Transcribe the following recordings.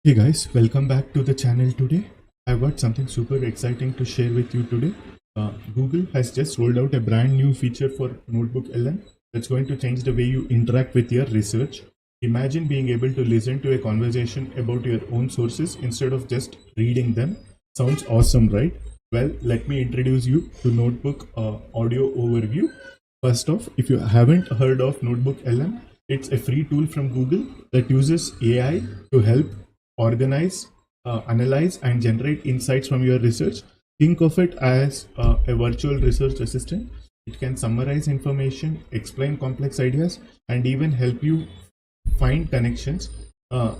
Hey guys, welcome back to the channel today. I've got something super exciting to share with you today. Google has just rolled out a brand new feature for Notebook LM that's going to change the way you interact with your research. Imagine being able to listen to a conversation about your own sources instead of just reading them. Sounds awesome, right? Well, let me introduce you to Notebook Audio Overview. First off, if you haven't heard of Notebook LM, it's a free tool from Google that uses AI to help organize, analyze, and generate insights from your research. Think of it as a virtual research assistant. It can summarize information, explain complex ideas, and even help you find connections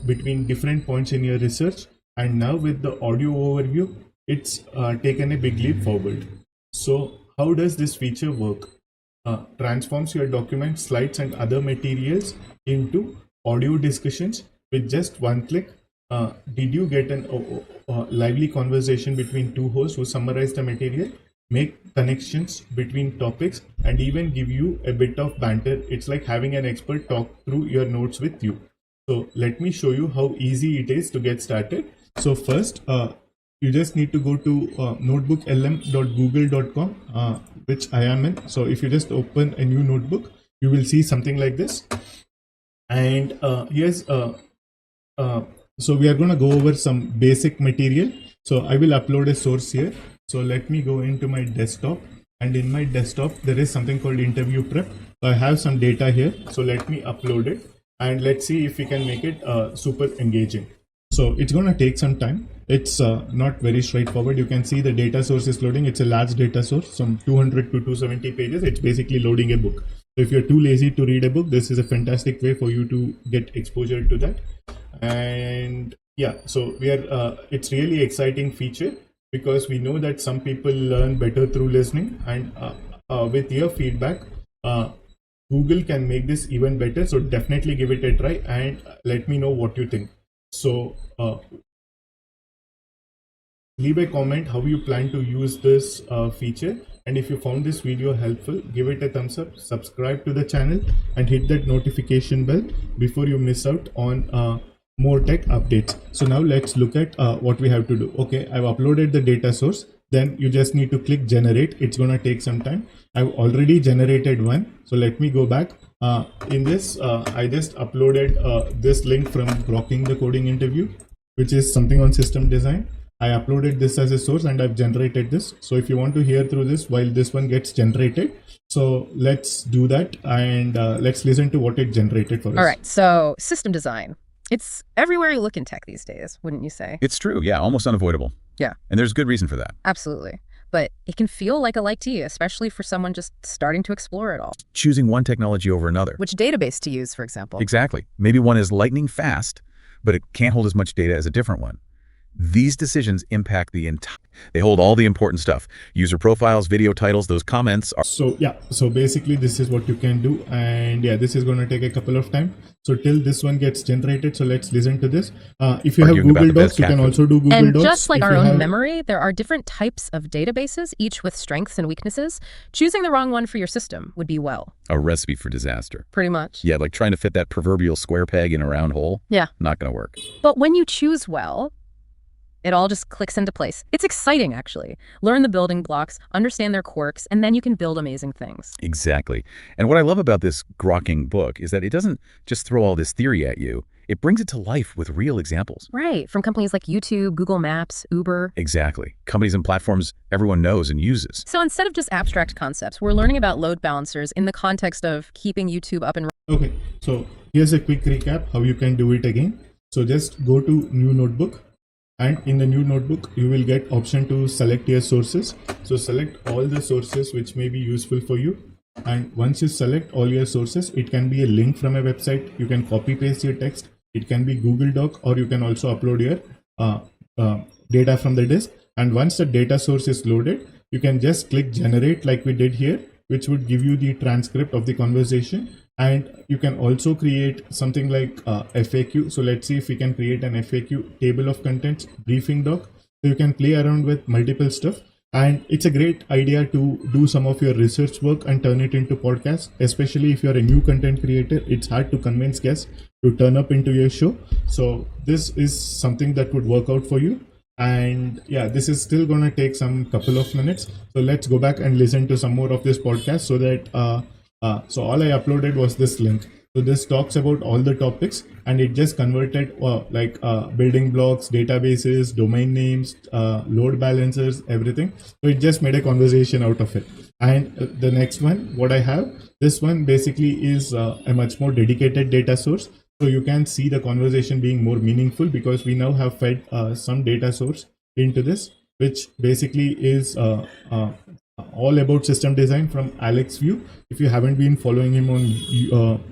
between different points in your research. And now, with the audio overview, it's taken a big leap forward. So, how does this feature work? Transforms your documents, slides, and other materials into audio discussions with just one click. Did you get an lively conversation between two hosts who summarize the material, make connections between topics, and even give you a bit of banter? It's like having an expert talk through your notes with you. So let me show you how easy it is to get started. So first, you just need to go to notebooklm.google.com, which I am in. So if you just open a new notebook, you will see something like this. And here's so we are going to go over some basic material. So I will upload a source here. So let me go into my desktop, and in my desktop there is something called interview prep. So I have some data here, so let me upload it, and let's see if we can make it super engaging. So it's going to take some time. It's not very straightforward. You can see the data source is loading. It's a large data source, some 200 to 270 pages. It's basically loading a book. So if you're too lazy to read a book, this is a fantastic way for you to get exposure to that. And yeah, so we are it's really exciting feature because we know that some people learn better through listening, and with your feedback, Google can make this even better. So definitely give it a try and let me know what you think. So leave a comment how you plan to use this feature, and if you found this video helpful, give it a thumbs up, subscribe to the channel, and hit that notification bell before you miss out on more tech updates. So now let's look at what we have to do. Okay, I've uploaded the data source. Then you just need to click generate. It's gonna take some time. I've already generated one, so let me go back. In this, I just uploaded this link from Grokking the Coding Interview, which is something on system design. I uploaded this as a source and I've generated this. So if you want to hear through this while this one gets generated, so let's do that, and let's listen to what it generated for us. All right, so system design. It's everywhere you look in tech these days, wouldn't you say? It's true, yeah, almost unavoidable. Yeah. And there's good reason for that. Absolutely. But it can feel like a light tea, especially for someone just starting to explore it all. Choosing one technology over another. Which database to use, for example. Exactly. Maybe one is lightning fast, but it can't hold as much data as a different one. These decisions impact the entire... They hold all the important stuff. User profiles, video titles, those comments are... So yeah, so basically this is what you can do, and yeah, this is going to take a couple of time. So till this one gets generated, so let's listen to this. If you have Google Docs, you can also do Google Docs. And just like our own memory, there are different types of databases, each with strengths and weaknesses. Choosing the wrong one for your system would be, well, a recipe for disaster. Pretty much. Yeah, like trying to fit that proverbial square peg in a round hole. Yeah. Not going to work. But when you choose well, it all just clicks into place. It's exciting, actually. Learn the building blocks, understand their quirks, and then you can build amazing things. Exactly. And what I love about this Grokking book is that it doesn't just throw all this theory at you. It brings it to life with real examples. Right, from companies like YouTube, Google Maps, Uber. Exactly. Companies and platforms everyone knows and uses. So instead of just abstract concepts, we're learning about load balancers in the context of keeping YouTube up and running. Okay, so here's a quick recap how you can do it again. So just go to new notebook, and in the new notebook you will get option to select your sources. So select all the sources which may be useful for you, and once you select all your sources, it can be a link from a website, you can copy paste your text, it can be Google Doc, or you can also upload your data from the disk. And once the data source is loaded, you can just click generate like we did here, which would give you the transcript of the conversation. And you can also create something like FAQ. So let's see if we can create an FAQ, table of contents, briefing doc. So you can play around with multiple stuff. And it's a great idea to do some of your research work and turn it into podcast, especially if you're a new content creator. It's hard to convince guests to turn up into your show. So this is something that would work out for you. And yeah, this is still going to take some couple of minutes. So let's go back and listen to some more of this podcast so that so all I uploaded was this link. So this talks about all the topics, and it just converted building blocks, databases, domain names, load balancers, everything. So it just made a conversation out of it. And the next one, what I have, this one basically is a much more dedicated data source. So you can see the conversation being more meaningful because we now have fed some data source into this, which basically is all about system design from Alex View. If you haven't been following him on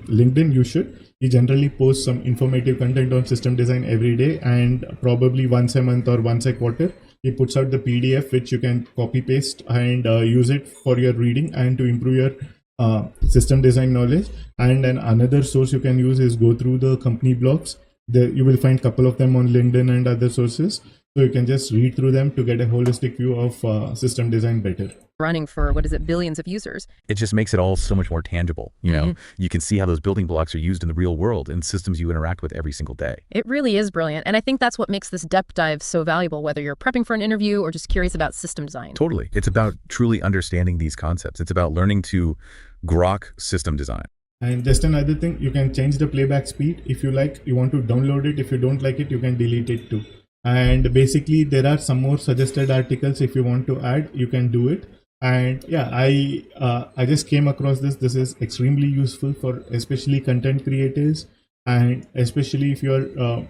LinkedIn, you should. He generally posts some informative content on system design every day, and probably once a month or once a quarter, he puts out the PDF, which you can copy paste and use it for your reading and to improve your system design knowledge. And then another source you can use is go through the company blogs. You will find a couple of them on LinkedIn and other sources. So you can just read through them to get a holistic view of system design better. Running for, what is it, billions of users. It just makes it all so much more tangible. You know, you can see how those building blocks are used in the real world and systems you interact with every single day. It really is brilliant. And I think that's what makes this depth dive so valuable, whether you're prepping for an interview or just curious about system design. Totally. It's about truly understanding these concepts. It's about learning to grok system design. And just another thing, you can change the playback speed. If you like, you want to download it. If you don't like it, you can delete it too. And basically there are some more suggested articles. If you want to add, you can do it. And yeah, I just came across this. This is extremely useful for especially content creators, and especially if you're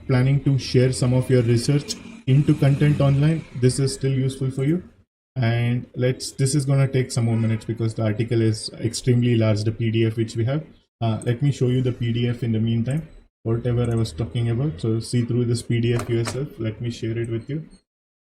planning to share some of your research into content online, this is still useful for you. And this is going to take some more minutes because the article is extremely large, the PDF which we have. Let me show you the PDF in the meantime, whatever I was talking about. So see through this PDF yourself. Let me share it with you.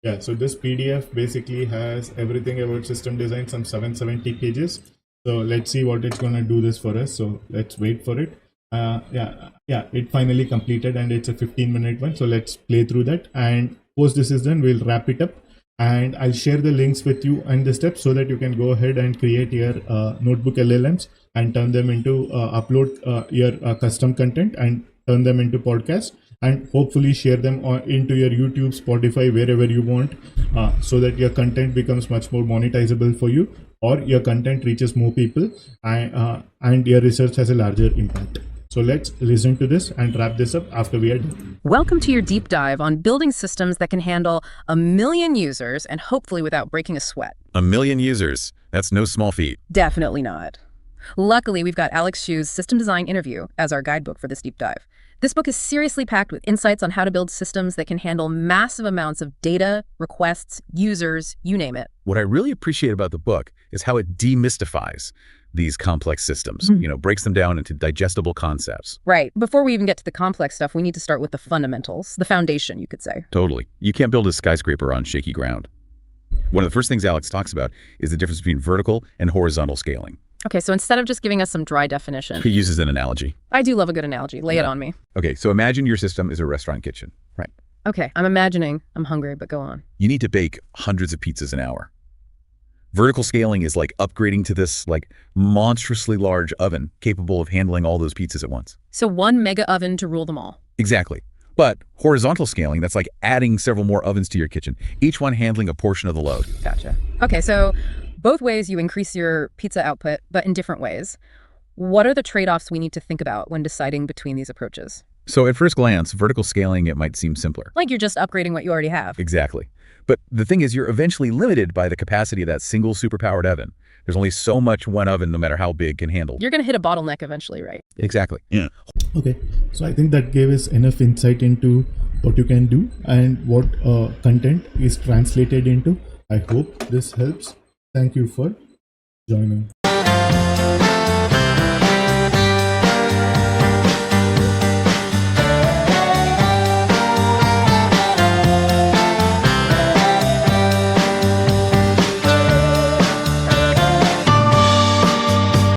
Yeah, so this PDF basically has everything about system design, some 770 pages. So let's see what it's going to do this for us. So let's wait for it. Yeah, it finally completed, and it's a 15-minute one. So let's play through that, and post this is done, we'll wrap it up. And I'll share the links with you and the steps so that you can go ahead and create your notebook LLMs and turn them into upload your custom content and turn them into podcasts, and hopefully share them into your YouTube, Spotify, wherever you want, so that your content becomes much more monetizable for you, or your content reaches more people, and your research has a larger impact. So let's listen to this and wrap this up after we are done. Welcome to your deep dive on building systems that can handle 1 million users and hopefully without breaking a sweat. 1 million users. That's no small feat. Definitely not. Luckily, we've got Alex Hsu's System Design Interview as our guidebook for this deep dive. This book is seriously packed with insights on how to build systems that can handle massive amounts of data, requests, users, you name it. What I really appreciate about the book is how it demystifies these complex systems, breaks them down into digestible concepts. Right. Before we even get to the complex stuff, we need to start with the fundamentals, the foundation, you could say. Totally. You can't build a skyscraper on shaky ground. One of the first things Alex talks about is the difference between vertical and horizontal scaling. Okay, so instead of just giving us some dry definition, He uses an analogy. I do love a good analogy. Lay it on me. Okay, so imagine your system is a restaurant kitchen, right? Okay, I'm imagining. I'm hungry, but go on. You need to bake hundreds of pizzas an hour. Vertical scaling is like upgrading to this monstrously large oven capable of handling all those pizzas at once. So 1 mega oven to rule them all. Exactly. But horizontal scaling, that's like adding several more ovens to your kitchen, each one handling a portion of the load. Gotcha. Okay, so both ways you increase your pizza output, but in different ways. What are the trade-offs we need to think about when deciding between these approaches? So at first glance, vertical scaling, it might seem simpler. Like you're just upgrading what you already have. Exactly. But the thing is, you're eventually limited by the capacity of that single superpowered oven. There's only so much one oven, no matter how big, can handle. You're going to hit a bottleneck eventually, right? Exactly. Yeah. Okay, so I think that gave us enough insight into what you can do and what content is translated into. I hope this helps. Thank you for joining.